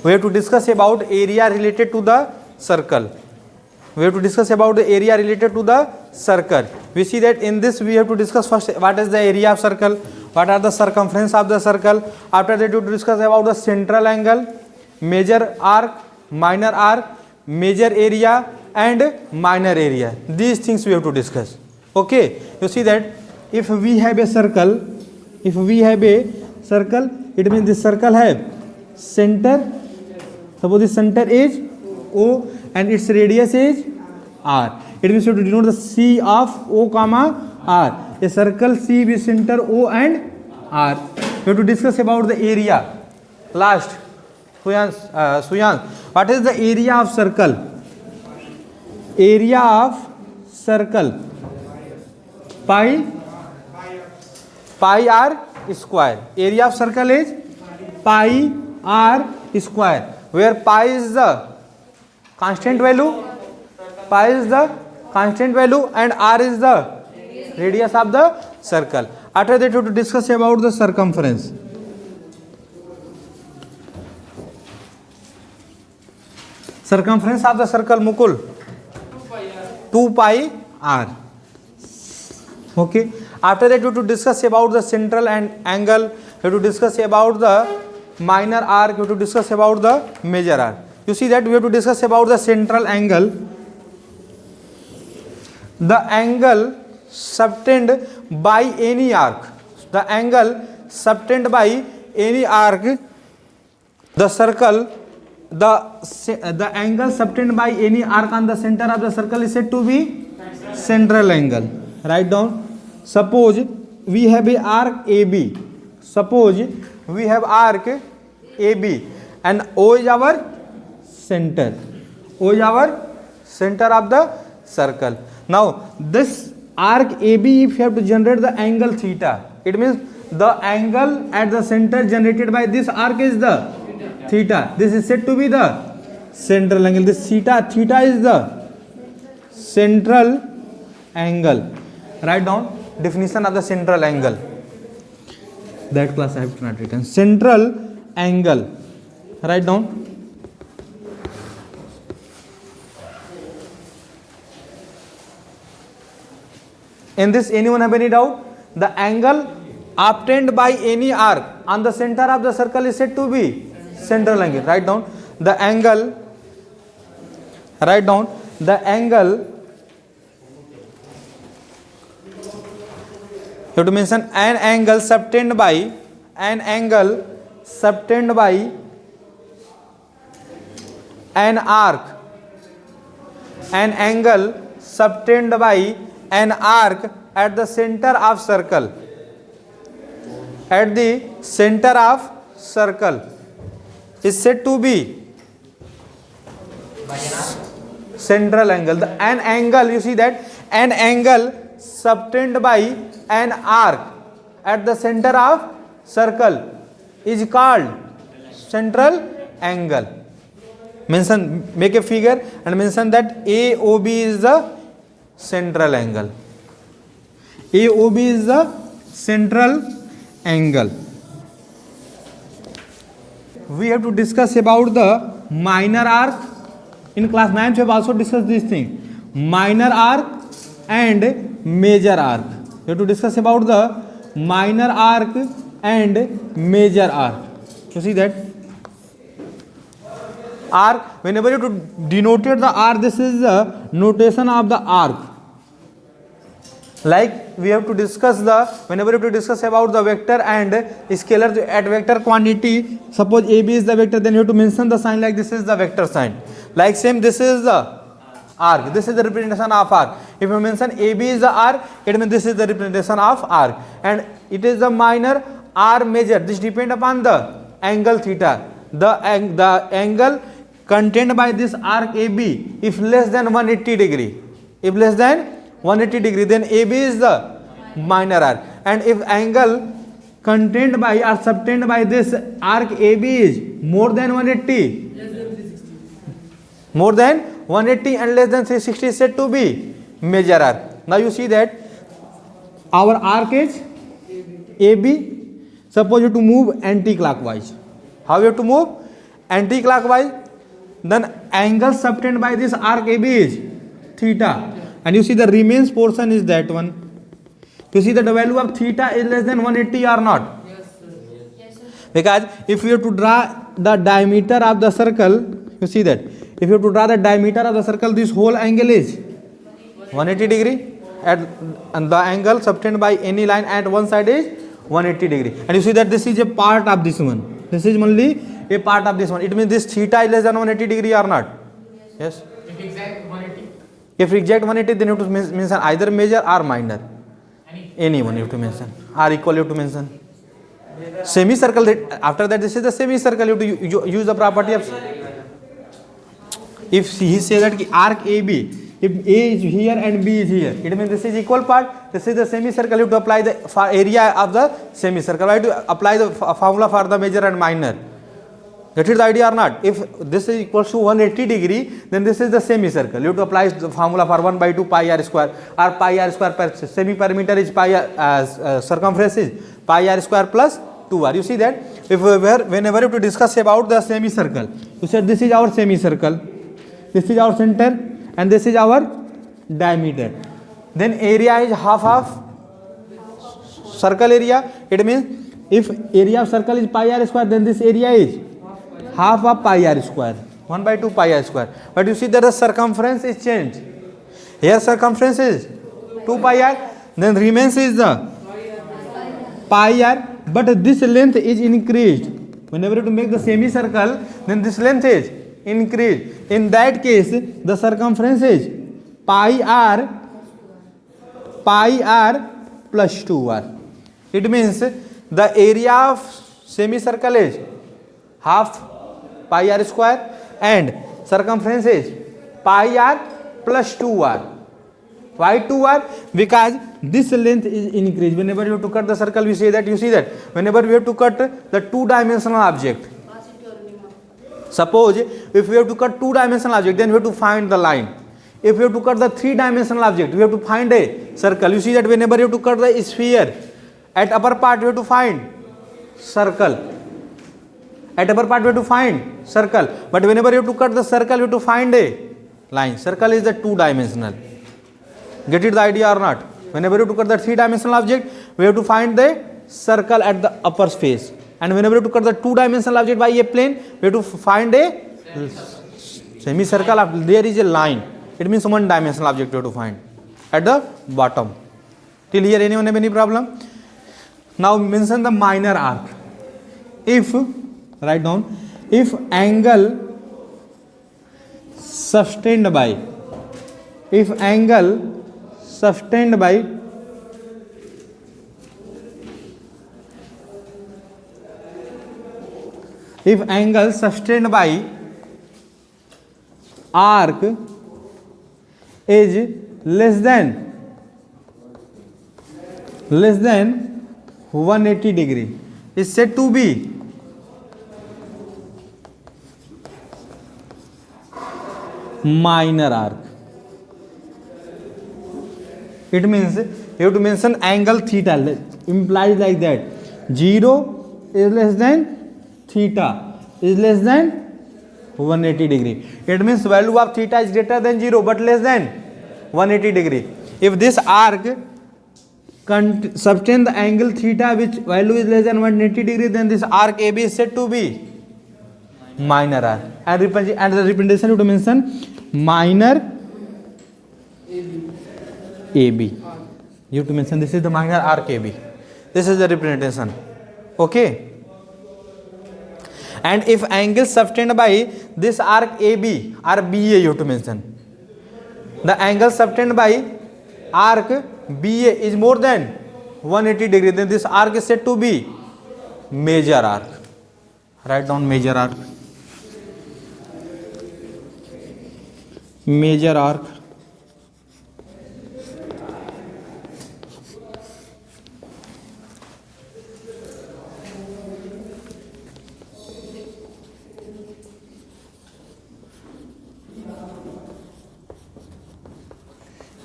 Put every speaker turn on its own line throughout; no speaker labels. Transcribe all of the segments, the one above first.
we have to discuss about area related to the circle. We have to discuss about the area related to the circle. We see that in this we have to discuss first what is the area of circle, what are the circumference of the circle. After that we have to discuss about the central angle, major arc, minor arc, major area and minor area. These things we have to discuss. Okay, you see that if we have a circle, it means this circle have center. Suppose the center is O and its radius is R. It means you have to denote the C of O comma R. A circle C with center O and R. We have to discuss about the area. Last, Suyans, what is the area of circle? Area of circle pi r square. Area of circle is pi r square, where pi is the constant value, and r is the radius of the circle. After that, we have to discuss about the circumference. Circumference of the circle, Mukul? 2 pi r. Okay. After that, we have to discuss about the central and angle. We have to discuss about the minor arc. We have to discuss about the major arc. You see that we have to discuss about the central angle. The angle subtended by any arc. The angle subtended by any arc. The circle. The angle subtended by any arc on the center of the circle is said to be central angle. Write down. Suppose we have a arc AB. And O is our center. Of the circle. Now this arc AB, if you have to generate the angle theta, it means the angle at the center generated by this arc is the theta. This is said to be the central angle. This theta is the central angle. Write down definition of the central angle. That class I have not written. Central angle. Write down. In this, anyone have any doubt? The angle obtained by any arc on the center of the circle is said to be central angle. Write down the angle. You have to mention an angle subtended by an arc. An angle subtended by an arc at the center of circle. At the center of circle is said to be central angle. An angle, you see that an angle subtended by an arc at the center of circle is called central angle. Make a figure and mention that AOB is the central angle. AOB is the central angle. We have to discuss about the minor arc. In class 9 we have also discussed this thing. Minor arc and major arc. We have to discuss about the minor arc and major arc. You see that arc, whenever you have to denote the arc, this is the notation of the arc. Like we have to discuss whenever you have to discuss about the vector and scalar at vector quantity. Suppose AB is the vector, then you have to mention the sign like this is the vector sign. Like same, this is the arc. This is the representation of arc. If you mention AB is the arc, it means this is the representation of arc. And it is the minor R major. This depends upon the angle theta. The angle contained by this arc AB, if less than 180 degree. If less than 180 degree, then AB is the minor arc. And if angle contained by or subtended by this arc AB is more than 180, more than 180 and less than 360 is said to be major arc. Now you see that our arc is AB. Suppose you have to move anti-clockwise. How you have to move? anti-clockwise, then angle subtended by this arc AB is theta, and you see the remains portion is that one. You see that the value of theta is less than 180 or not? Because if you have to draw the diameter of the circle, you see that if you have to draw the diameter of the circle, this whole angle is 180 degree, and the angle subtended by any line at one side is 180 degree. And you see that this is a part of this one. This is only a part of this one. It means this theta is less than 180 degree or not? Yes.
If exact 180.
If exact 180, then you have to mention either major or minor. Any one you have to mention. Or equal you have to mention. Semicircle, after that this is the semicircle, you have to use the property of, if he says that arc AB, if A is here and B is here, it means this is equal part, this is the semicircle, you have to apply the area of the semicircle. Why to apply the formula for the major and minor? Get it the idea or not? If this is equals to 180 degree, then this is the semicircle. You have to apply the formula for 1 by 2 pi r square, or pi r square per semi-perimeter is pi circumference is pi r square plus 2r. You see that if whenever you have to discuss about the semicircle, you said this is our semicircle, this is our center, and this is our diameter. Then area is half of circle area. It means if area of circle is pi r square, then this area is half of pi r square, 1 by 2 pi r square. But you see that the circumference is changed. Here circumference is 2 pi r, then remains is the pi r, but this length is increased. Whenever you make the semicircle, then this length is increased. In that case, the circumference is pi r plus 2r. It means the area of semicircle is half pi r square and circumference is pi r plus 2r. Why 2r? Because this length is increased. Whenever you have to cut the circle, we say that, you see that whenever we have to cut the two-dimensional object, suppose if we have to cut two-dimensional object, then we have to find the line. If we have to cut the three-dimensional object, we have to find a circle. You see that whenever you have to cut the sphere, at upper part we have to find circle. At upper part we have to find circle. But whenever you have to cut the circle, you have to find a line. Circle is the two-dimensional. Get it the idea or not? Whenever you have to cut the three-dimensional object, we have to find the circle at the upper face. And whenever you have to cut the two-dimensional object by a plane, we have to find a semicircle. There is a line. It means one-dimensional object you have to find at the bottom. Till here, anyone have any problem? Now mention the minor arc. If, write down, if angle sustained by, if angle sustained by arc is less than 180 degree, is said to be minor arc. It means you have to mention angle theta, implies like that 0 is less than theta is less than 180 degree. It means value of theta is greater than 0 but less than 180 degree. If this arc subtend the angle theta which value is less than 180 degree, then this arc AB is said to be minor arc. And the representation you have to mention minor AB. You have to mention this is the minor arc AB. This is the representation. Okay. And if angle subtended by this arc AB or BA, you have to mention. The angle subtended by arc BA is more than 180 degree, then this arc is said to be major arc. Write down major arc. Major arc.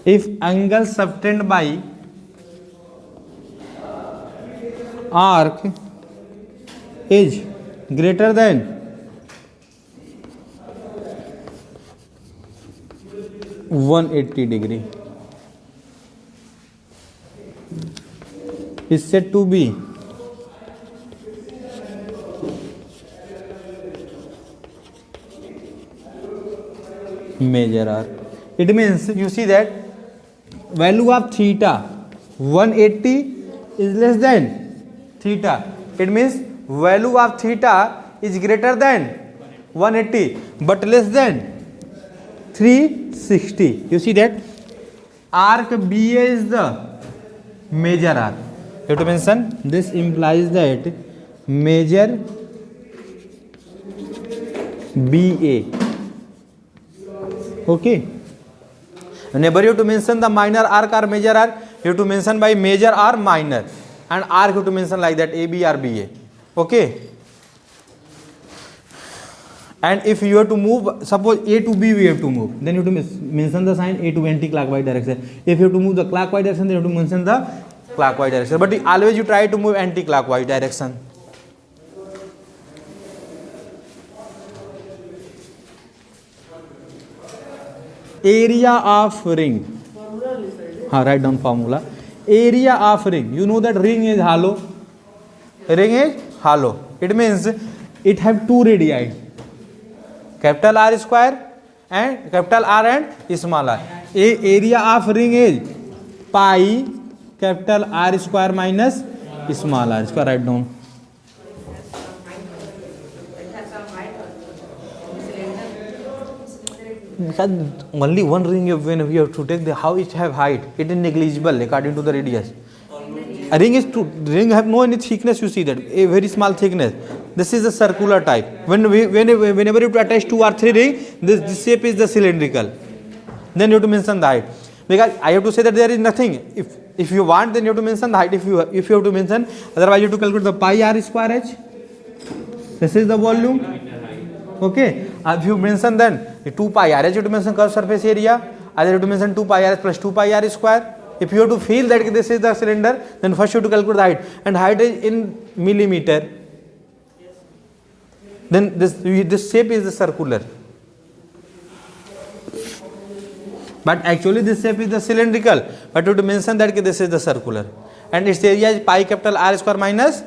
If angle subtended by arc is greater than 180 degree is said to be major arc. It means you see that value of theta 180 is less than theta. It means value of theta is greater than 180 but less than 360. You see that arc BA is the major arc. You have to mention this implies that major BA. Okay. Whenever you have to mention the minor arc or major arc, you have to mention by major or minor, and arc you have to mention like that AB or BA. Okay. And if you have to move, suppose A to B we have to move, then you have to mention the sign A to anti-clockwise direction. If you have to move the clockwise direction, then you have to mention the clockwise direction. But always you try to move anti-clockwise direction. Area of ring. Write down formula. Area of ring. You know that ring is hollow. Ring is hollow. It means it have two radii. Capital R square and capital R and small r. Area of ring is pi capital R square minus small r square. Write down. Only one ring when we have to take the how it have height, it is negligible according to the radius. A ring is ring have no any thickness. You see that a very small thickness. This is a circular type. Whenever you attach 2 or 3 ring, this shape is the cylindrical. Then you have to mention the height. Because I have to say that there is nothing. If you want, then you have to mention the height. If you have to mention, otherwise you have to calculate the pi r square h. This is the volume. Okay. If you mention then 2 pi r h, you have to mention curved surface area. Either you have to mention 2 pi r h plus 2 pi r square. If you have to feel that this is the cylinder, then first you have to calculate the height. And height is in millimeter. Then this shape is the circular. But actually this shape is the cylindrical. But you have to mention that this is the circular. And its area is pi capital R square minus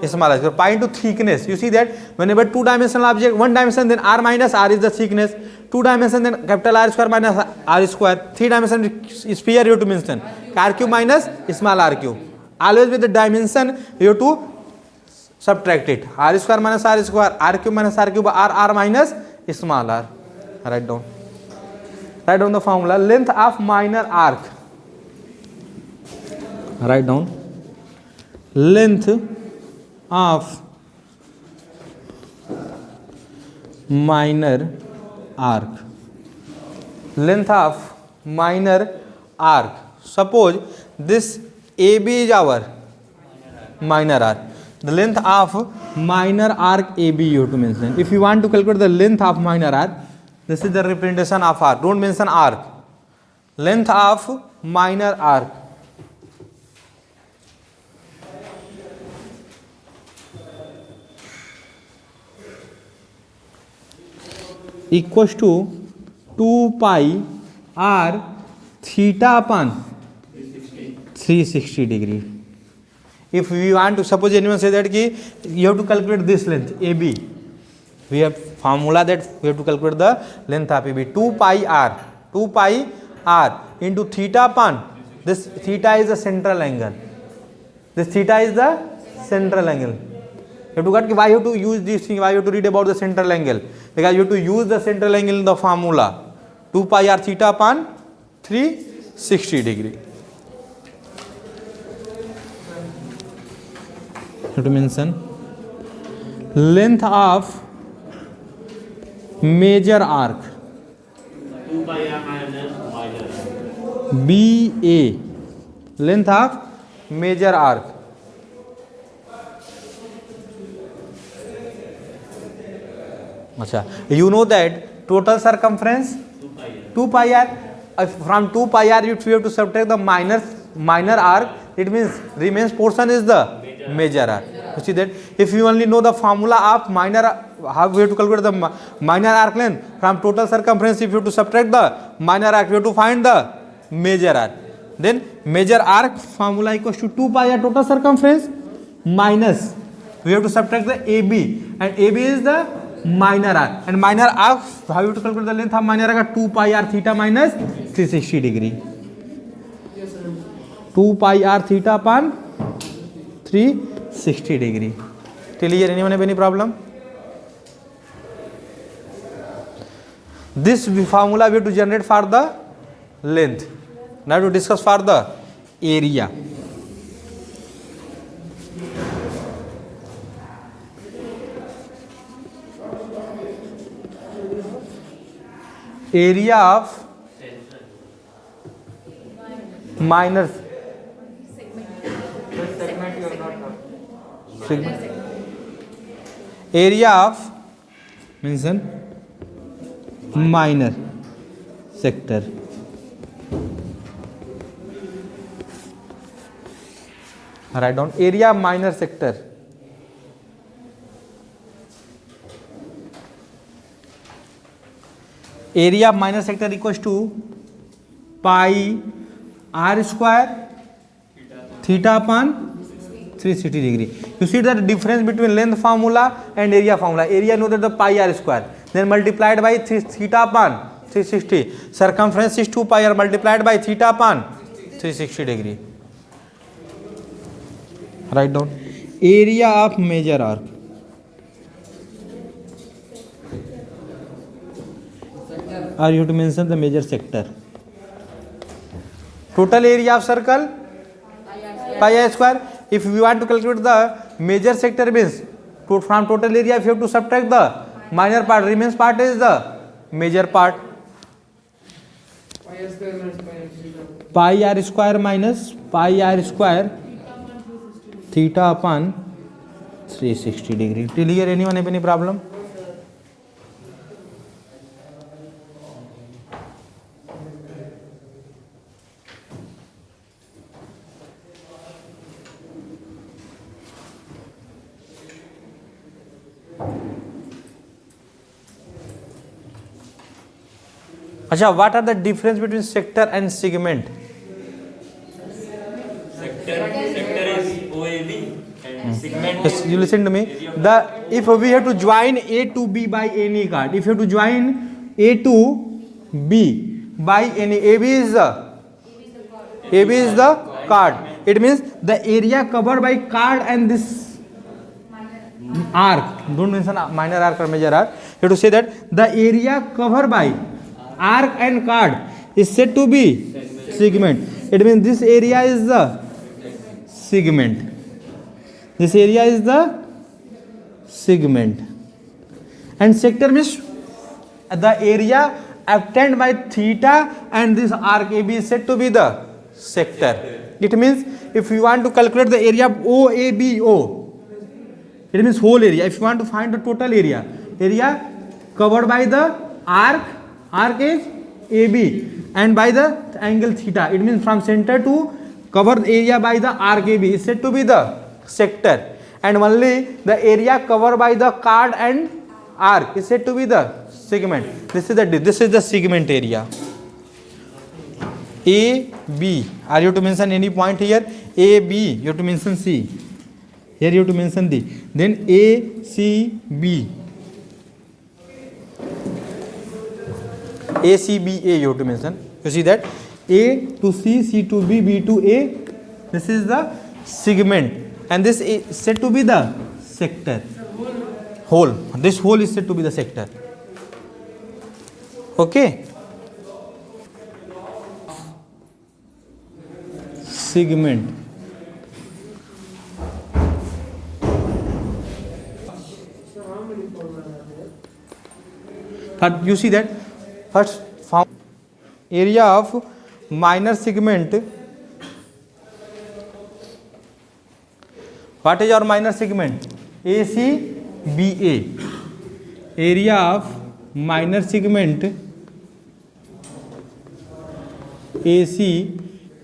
small r square. Pi into thickness. You see that whenever two dimensional object, one dimension, then R minus R is the thickness. 2 dimension, then capital R square minus R square. 3 dimension sphere you have to mention R cube minus small r cube. Always with the dimension you have to subtract it. R square minus R square, R cube minus R cube, R minus small r. Write down. Write down the formula. Length of minor arc. Write down. Length of minor arc. Length of minor arc. Suppose this AB is our minor arc. The length of minor arc AB you have to mention. If you want to calculate the length of minor arc, this is the representation of arc. Don't mention arc. Length of minor arc. Equals to 2 pi r theta upon 360 degree. If we want to, suppose anyone say that you have to calculate this length AB. We have formula that we have to calculate the length of AB. 2 pi r into theta upon, this theta is the central angle. This theta is the central angle. You have to get why you have to use this thing, why you have to read about the central angle. Because you have to use the central angle in the formula. 2 pi r theta upon 360 degree. You have to mention length of major arc.
2 pi r minus minor arc.
BA. Length of major arc. You know that total circumference 2 pi r. From 2 pi r, if you have to subtract the minor arc, it means remains portion is the major arc. You see that if you only know the formula of minor, how we have to calculate the minor arc length from total circumference, if you have to subtract the minor arc, we have to find the major arc. Then major arc formula equals to 2 pi r total circumference minus, we have to subtract the AB, and AB is the minor arc, and minor arc, how you have to calculate the length of minor arc? 2 pi r theta minus 360 degree. 2 pi r theta upon 360 degree. Till here, anyone have any problem? This formula we have to generate for the length. Now to discuss for the area. Area of minor segment. Area of mention minor sector. Write down area of minor sector. Area of minor sector equals to pi r square theta upon 360 degree. You see that difference between length formula and area formula. Area know that the pi r square, then multiplied by theta upon 360. Circumference is 2 pi r multiplied by theta upon 360 degree. Write down area of major arc. Or you have to mention the major sector. Total area of circle pi r square. If we want to calculate the major sector means from total area, if you have to subtract the minor part, remains part is the major part. Pi r square minus pi r square theta upon 360 degree. Till here, anyone have any problem? Acha, what are the difference between sector and segment?
Sector is OAB and segment.
Yes, you listen to me. If we have to join A to B by any chord, if you have to join A to B by any, AB is the chord. It means the area covered by chord and this arc. Don't mention minor arc or major arc. You have to say that the area covered by arc and chord is said to be segment. It means this area is the segment. This area is the segment. And sector means the area obtained by theta and this arc AB is said to be the sector. It means if you want to calculate the area of OABO, it means whole area. If you want to find the total area covered by the arc is AB and by the angle theta, it means from center to covered area by the arc AB is said to be the sector, and only the area covered by the chord and arc is said to be the segment. This is the segment area. A, B. Are you to mention any point here? A, B. You have to mention C. Here you have to mention D. Then A, C, B. A, C, B, A you have to mention. You see that? A to C, C to B, B to A. This is the segment. And this is said to be the sector. Whole. This whole is said to be the sector. Okay? Segment. But you see that first area of minor segment. What is our minor segment? AC BA. Area of minor segment AC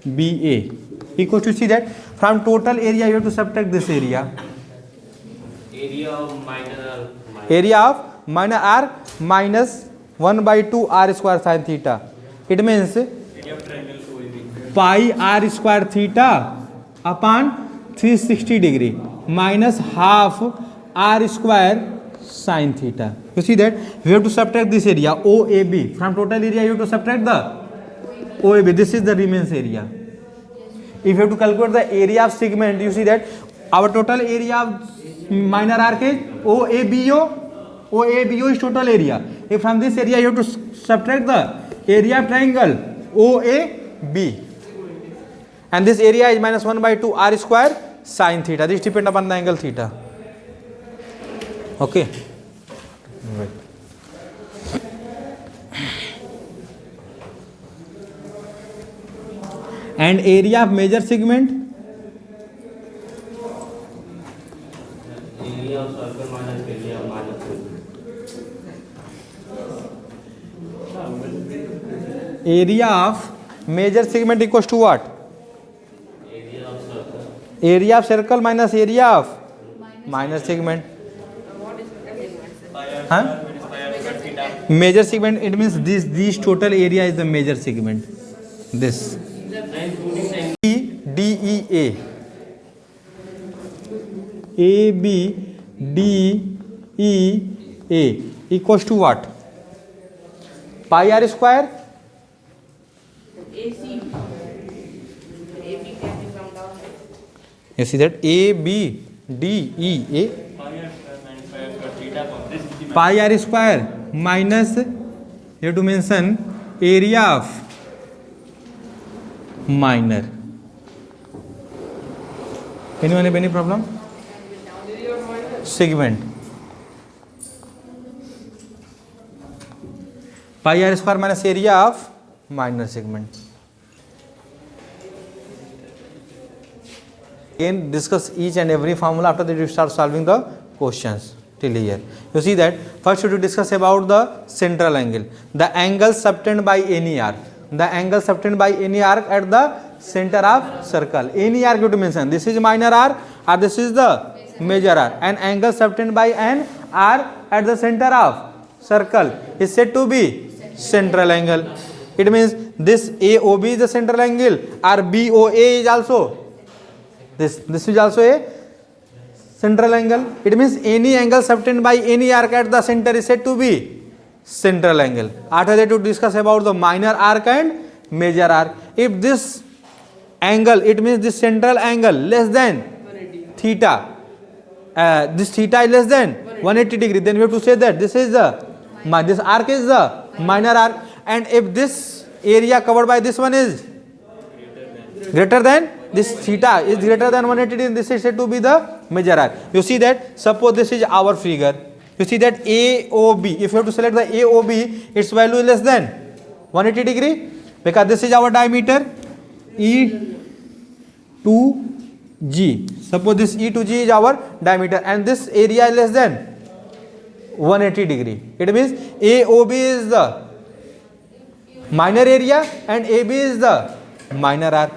BA equals to, see that from total area you have to subtract this area.
area of minor arc.
Area of minor arc minus 1 by 2 r square sin theta. It means pi r square theta upon 360 degree minus half r square sin theta. You see that we have to subtract this area OAB from total area. You have to subtract the OAB. This is the remains area. If you have to calculate the area of segment, you see that our total area of minor arc is OABO. OABO is total area. If from this area you have to subtract the area of triangle OAB, and this area is minus 1 by 2 r square sin theta. This depends upon the angle theta. Okay. Right. And area of major segment,
Area of circle minus area of minus
area of major segment equals to what?
area of circle.
Area of circle minus area of minor segment. Huh? Major segment, it means this total area is the major segment. This DEA ABDEA equals to what? Pi r square
AC. AB can be from down.
You see that ABDEA pi r square minus, you have to mention area of minor. Anyone have any problem? Segment. Pi r square minus area of minor segment. Again discuss each and every formula. After that you start solving the questions till here. You see that first you have to discuss about the central angle. The angle subtended by any arc. The angle subtended by any arc at the center of circle. Any arc you have to mention. This is minor arc or this is the major arc. An angle subtended by an arc at the center of circle is said to be central angle. It means this AOB is the central angle or BOA is also. This is also a central angle. It means any angle subtended by any arc at the center is said to be central angle. After that, to discuss about the minor arc and major arc. If this angle, it means this central angle less than theta. This theta is less than 180 degree. Then we have to say that this arc is the minor arc. And if this area covered by this one is greater than, this theta is greater than 180 degree, this is said to be the major arc. You see that, suppose this is our figure. You see that AOB, if you have to select the AOB, its value is less than 180 degree, because this is our diameter E2G. Suppose this E2G is our diameter and this area is less than 180 degree. It means AOB is the minor area and AB is the minor arc.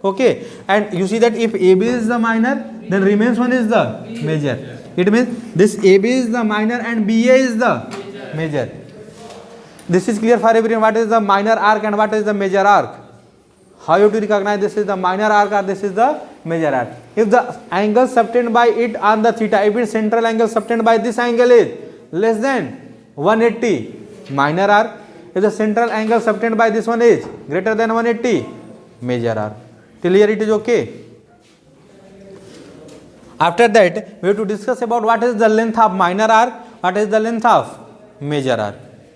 Okay, and you see that if AB is the minor, then remains one is the major. It means this AB is the minor and BA is the major. This is clear for everyone what is the minor arc and what is the major arc. How you have to recognize this is the minor arc or this is the major arc. If the angle subtended by it on the theta, if its central angle subtended by this angle is less than 180, minor arc. If the central angle subtended by this one is greater than 180, major arc. Till here it is okay. After that, we have to discuss about what is the length of minor arc, what is the length of major arc.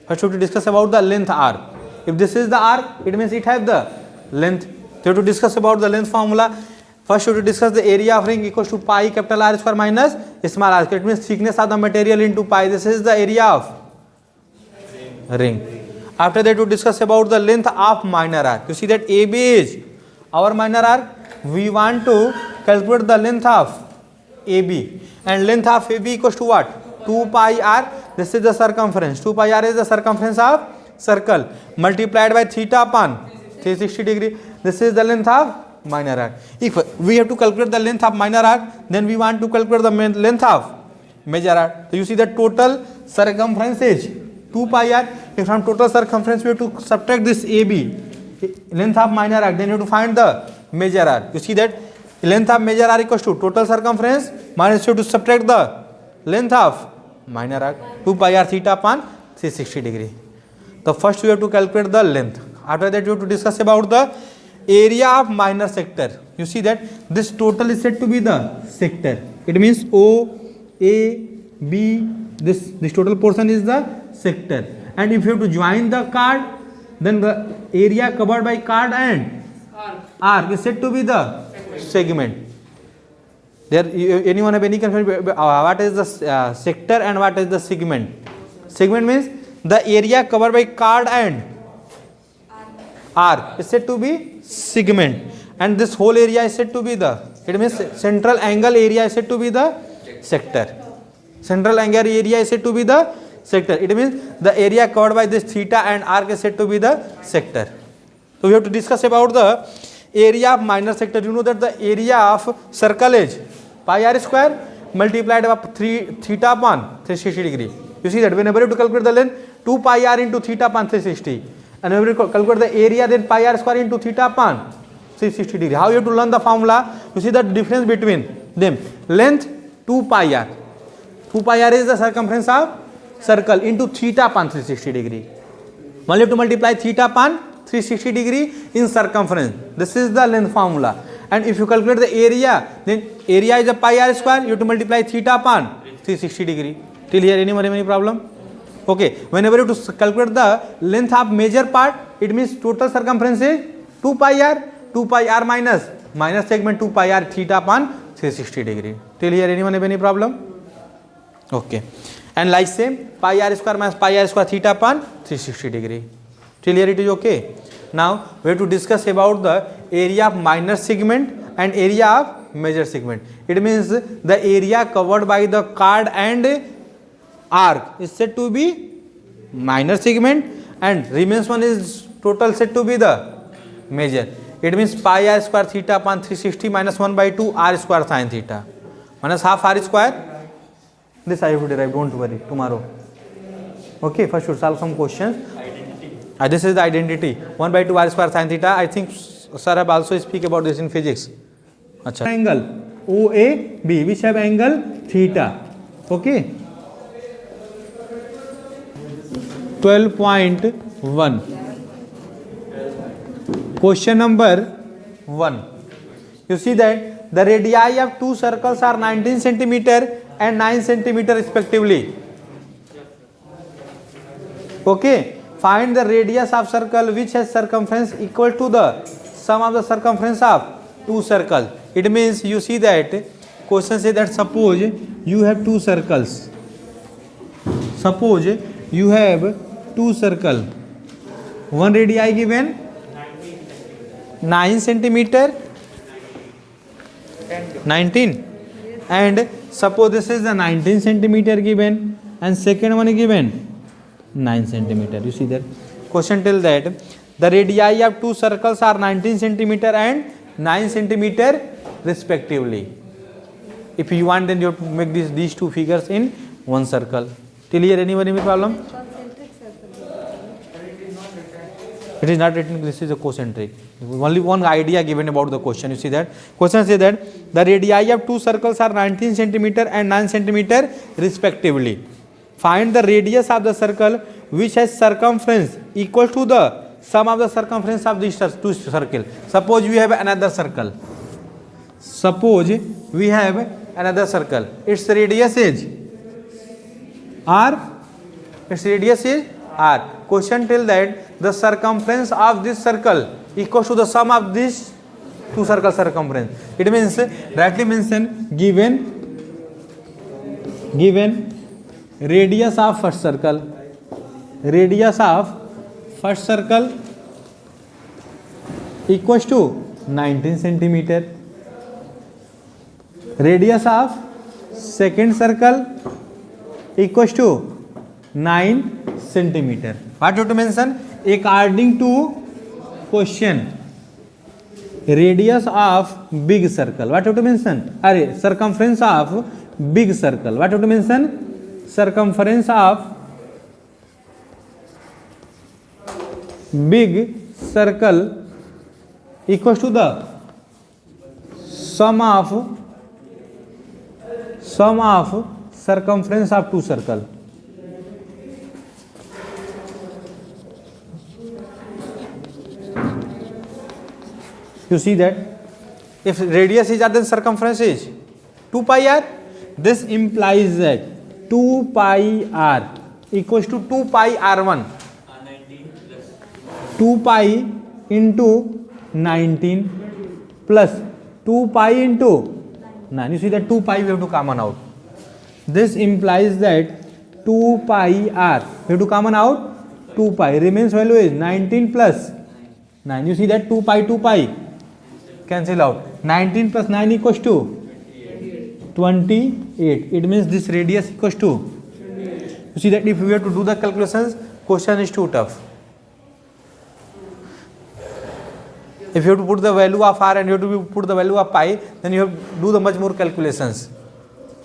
First we have to discuss about the length arc. If this is the arc, it means it has the length. We have to discuss about the length formula. First we have to discuss the area of ring equals to pi capital R square minus small r square. It means thickness of the material into pi. This is the area of ring. After that we discuss about the length of minor arc. You see that AB is our minor arc. We want to calculate the length of AB, and length of AB equals to what? 2 pi r. This is the circumference. 2 pi r is the circumference of circle multiplied by theta upon 360 degree. This is the length of minor arc. If we have to calculate the length of minor arc, then we want to calculate the length of major arc. So you see the total circumference is 2 pi r. If from total circumference we have to subtract this AB, length of minor arc, then you have to find the major arc. You see that length of major arc equals to total circumference minus you have to subtract the length of minor arc, 2 pi r theta upon 360 degree. The first we have to calculate the length. After that you have to discuss about the area of minor sector. You see that this total is said to be the sector. It means O, A, B, this total portion is the sector. And if you have to join the chord, then the area covered by chord and arc is said to be the segment. There, anyone have any confusion? What is the sector and what is the segment? Segment means the area covered by chord and arc is said to be segment, and this whole area is said to be the, it means central angle area is said to be the sector. Central angle area is said to be the sector. It means the area covered by this theta and arc is said to be the sector. So we have to discuss about the area of minor sector. You know that the area of circle is pi r square multiplied by 3 theta upon 360 degree. You see that whenever you have to calculate the length, 2 pi r into theta upon 360, and whenever you calculate the area, then pi r square into theta upon 360 degree. How you have to learn the formula? You see the difference between them. Length 2 pi r. 2 pi r is the circumference of circle into theta upon 360 degree. Only you have to multiply theta upon 360 degree in circumference. This is the length formula. And if you calculate the area, then area is a pi r square. You have to multiply theta upon 360 degree. Till here, anyone have any problem? Okay. Whenever you have to calculate the length of major part, it means total circumference is 2 pi r. 2 pi r minus segment 2 pi r theta upon 360 degree. Till here, anyone have any problem? Okay. And like same, pi r square minus pi r square theta upon 360 degree. Till here it is okay. Now we have to discuss about the area of minor segment and area of major segment. It means the area covered by the chord and arc is said to be minor segment, and remains one is total said to be the major. It means pi r square theta upon 360 minus 1 by 2 r square sin theta minus half r square. This I have to derive, don't worry, tomorrow. Okay, first should solve some questions. This is the identity, 1 by 2 r square sin theta. I think sir have also speak about this in physics. Achha. Angle OAB, which have angle theta. Okay. 12.1. Question number 1. You see that the radii of two circles are 19 centimeter and 9 centimeter respectively. Okay. Find the radius of circle which has circumference equal to the sum of the circumference of two circles. It means you see that question says that suppose you have two circles. Suppose you have two circles. One radii given 9 centimeter 19, and suppose this is the 19 centimeter given and second one given 9 centimeter. You see that question tell that the radii of two circles are 19 centimeter and 9 centimeter respectively. If you want, then you have to make these two figures in one circle. Till here, anyone any problem? It is not written. This is a concentric. Only one idea given about the question. You see that question says that the radii of two circles are 19 centimeter and 9 centimeter respectively. Find the radius of the circle which has circumference equal to the sum of the circumference of these two circles. Suppose we have another circle. Suppose we have another circle. Its radius is r. Its radius is r. Question tell that the circumference of this circle equals to the sum of these two circle circumference. It means rightly mention given radius of first circle. Radius of first circle equals to 19 centimeter. Radius of second circle equals to 9 centimeter. What you have to mention? According to question, radius of big circle. What you have to mention? Circumference of big circle. What you have to mention? Circumference of big circle equals to the sum of circumference of two circle. You see that if radius is r, then circumference is 2 pi r. This implies that 2 pi r equals to 2 pi r1. 2 pi into 19 plus 2 pi into 9. You see that 2 pi we have to common out. This implies that 2 pi r we have to common out 2 pi. Remains value is 19 plus 9. You see that 2 pi cancel out. 19 plus 9 equals to 28. It means this radius equals to. You see that if we have to do the calculations, question is too tough. If you have to put the value of r and you have to put the value of pi, then you have to do the much more calculations.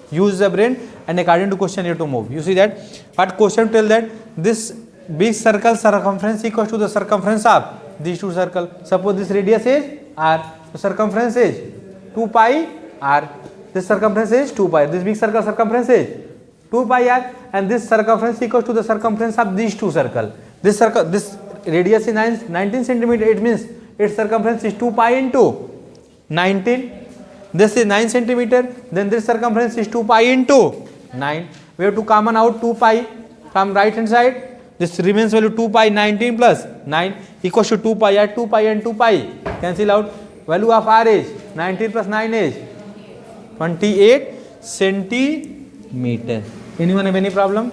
Use the brain and according to question you have to move. You see that what question tell that this big circle circumference equals to the circumference of these two circle. Suppose this radius is r, the circumference is 2 pi r. This circumference is 2 pi. This big circle circumference is 2 pi r, and this circumference equals to the circumference of these two circle. This radius is 19 centimeter. It means its circumference is 2 pi into 19. This is 9 centimeter. Then this circumference is 2 pi into 9. We have to common out 2 pi from right hand side. This remains value 2 pi 19 plus 9 equals to 2 pi r. 2 pi and 2 pi cancel out. Value of r is 19 plus 9 is 28 centimeter. Anyone have any problem?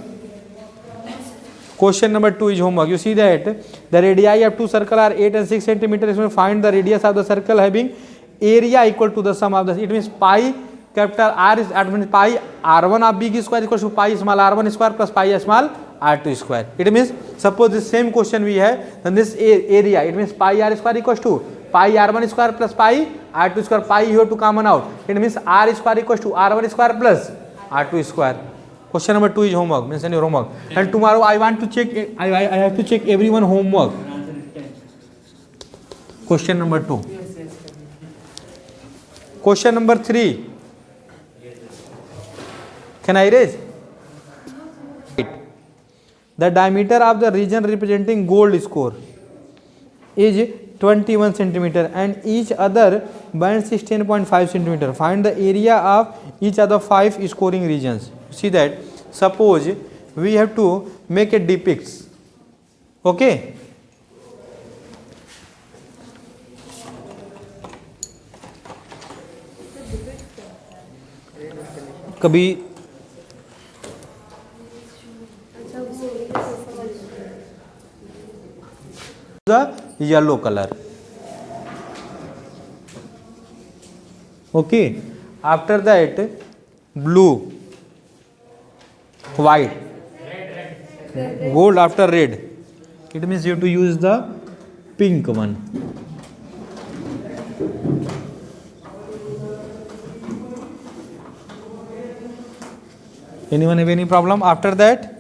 Question number 2 is homework. You see that the radii of two circle are 8 and 6 centimeters. Find the radius of the circle having area equal to the sum of the. It means pi capital R is at means pi r1 of big square equals to pi small r1 square plus pi small r2 square. It means suppose this same question we have, then this area, it means pi r square equals to pi r1 square plus pi r2 square. Pi you have to common out. It means r square equals to r1 square plus r2 square. Question number 2 is homework. Mention your homework. And tomorrow I want to check. I have to check everyone homework. Question number 2. Question number 3. Can I erase? The diameter of the region representing gold score is 21 centimeter and each other bands is 10.5 centimeter. Find the area of each other 5 scoring regions. See that suppose we have to make a depicts. Okay. कभी the yellow color. Okay. After that blue, white, gold after red. It means you have to use the pink one. Anyone have any problem after that?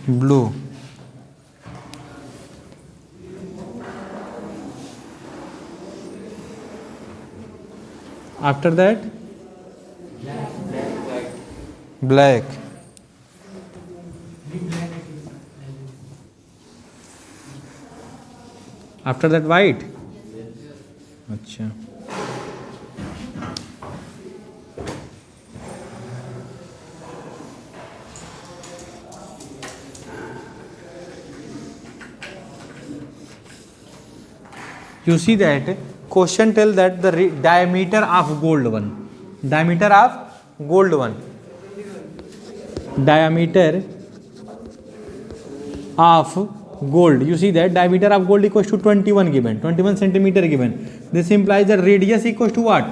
Blue. After that? Black. After that white? अच्छा. You see that question tell that the diameter of gold one. Diameter of gold one. Diameter of gold. You see that diameter of gold equals to 21 given. 21 centimeter given. This implies that radius equals to what?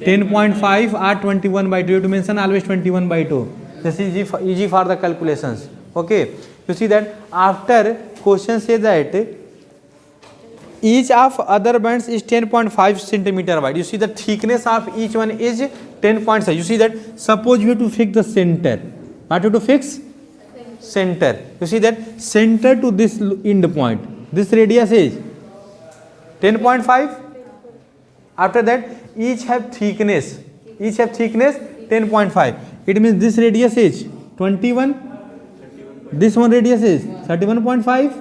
10.5 or 21 by 2. You have to mention always 21 by 2. This is easy for the calculations. Okay. You see that after question says that each of other bands is 10.5 centimeter wide. You see the thickness of each one is 10.5. You see that, suppose you have to fix the center. What you have to fix? Center. You see that center to this end point, this radius is 10.5. After that, each have thickness 10.5. It means this radius is 21, this one radius is 31.5,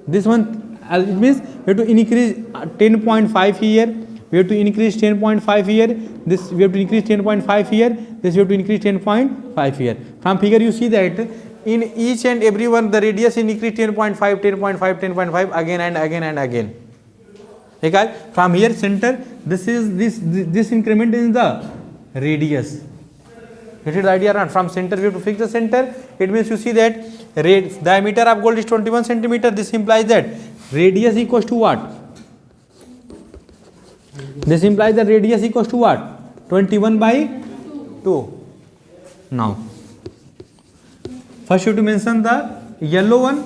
this one, it means we have to increase 10.5 here, we have to increase 10.5 here, this we have to increase 10.5 here, this we have to increase 10.5 here. From figure you see that in each and every one the radius is increased 10.5 again and again and again. Okay? From here center, this increment is the radius. Get it the idea? Around from center we have to fix the center. It means you see that diameter of gold is 21 centimeter. This implies that radius equals to what? This implies that radius equals to what? 21/2. Now, first you have to mention the yellow one,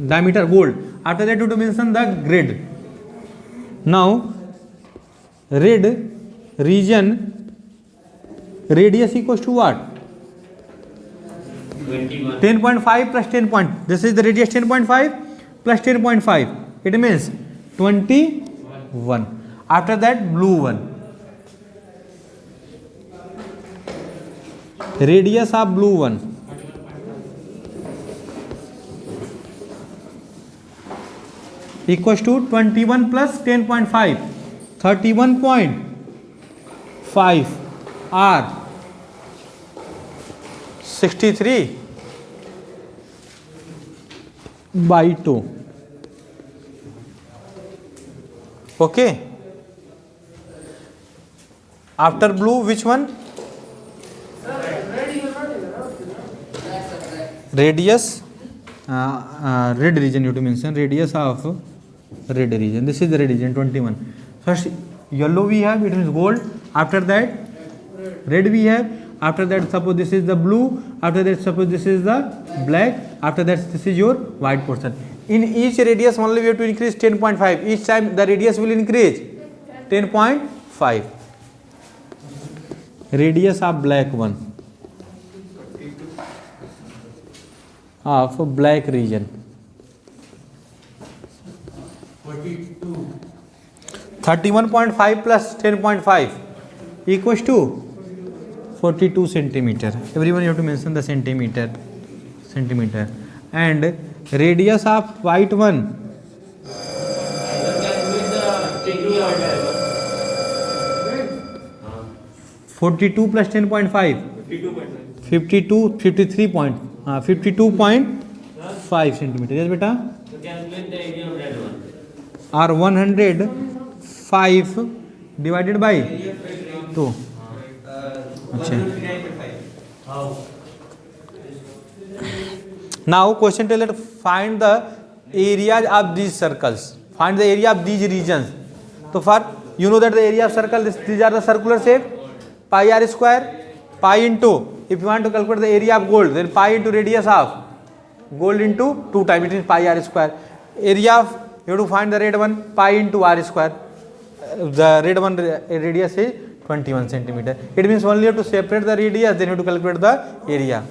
diameter gold. After that you have to mention the grid. Now, red region radius equals to what?
21.
10.5 plus 10 point. This is the radius 10.5 plus 10.5. It means 21. After that, blue one. Radius of blue one. Equals to 21 plus 10.5. 31.5 or 63/2. Okay. After blue, which one? Radius. Red region you have to mention. Radius of red region. This is the red region 21. First yellow we have, it means gold. After that red we have. After that, suppose this is the blue. After that, suppose this is the black. After that, this is your white portion. In each radius only we have to increase 10.5. Each time the radius will increase 10.5. Radius of black one. Of black region. 31.5 plus 10.5 equals to 42 centimeter. Everyone you have to mention the centimeter. And radius of white one. 42 plus 10.5. 52.5 centimeter. Yes, beta.
So calculate the area of red one.
Or 105 divided by 2.
How?
Now question tell us find the areas of these circles. Find the area of these regions. So for you know that the area of circle, these are the circular shape. Pi r square, pi into, if you want to calculate the area of gold, then pi into radius of gold into 2 times, it is pi r square. Area of, you have to find the red one, pi into r square. The red one radius is 21 centimeter. It means only you have to separate the radius, then you have to calculate the area.